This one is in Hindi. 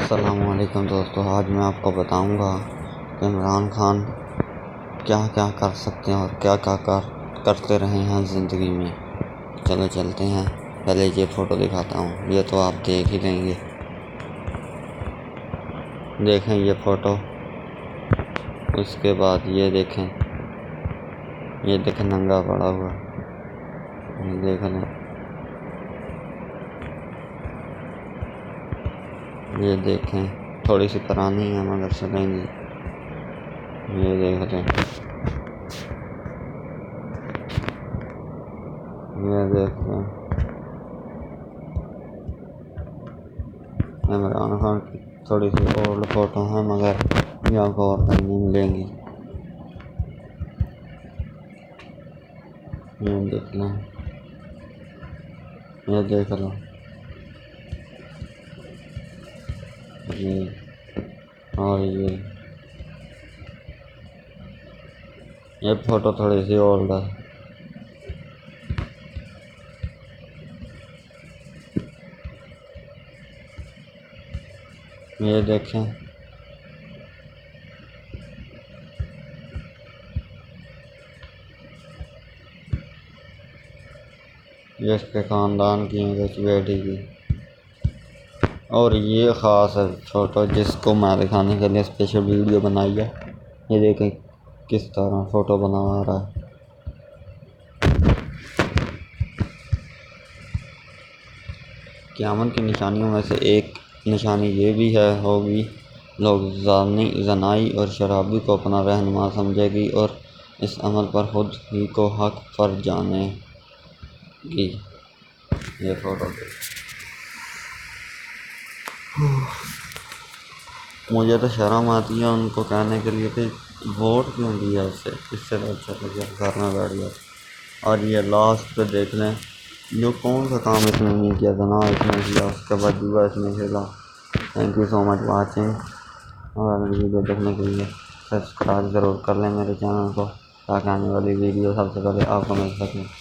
अस्सलामुअलैकुम दोस्तों, आज मैं आपको बताऊंगा कि इमरान खान क्या क्या कर सकते हैं और क्या क्या करते रहे हैं ज़िंदगी में। चलो चलते हैं। पहले ये फ़ोटो दिखाता हूँ, ये तो आप देख ही लेंगे। देखें ये फ़ोटो, उसके बाद ये देखें नंगा पड़ा हुआ, ये देख लें। ये देखें थोड़ी सी पुरानी है मगर चलेंगी। ये देख लें, ये देख लें। इमरान खान की थोड़ी सी ओल्ड फोटो है मगर ये आपको और कहीं नहीं मिलेंगी। ये देख लें, ये देख लो। ये और ये फोटो थोड़ी सी ओल्ड है। ये देखें, ये इसके ख़ानदान की है, कुछ बेटी की। और ये ख़ास है फ़ोटो जिसको मैं दिखाने के लिए स्पेशल वीडियो बनाई है। ये देखें किस तरह फ़ोटो बना रहा है। क़यामत की निशानियों में से एक निशानी ये भी है होगी, लोग ज़नाई और शराबी को अपना रहनुमा समझेगी और इस अमल पर खुद ही को हक पर जानेगी। ये फ़ोटो मुझे तो शर्म आती है उनको कहने के लिए कि वोट क्यों दिया उससे, इससे तो अच्छा लगे घर में बैठ गया। और ये लास्ट पे देख लें, जो कौन सा काम इसने नहीं किया था ना इसने किया, उसके बाद जुआ इसने खेला। Thank you so much watching, और मेरी वीडियो देखने के लिए सब्सक्राइब ज़रूर कर लें मेरे चैनल को, ताकि आने वाली वीडियो सबसे पहले आपको मिल सके।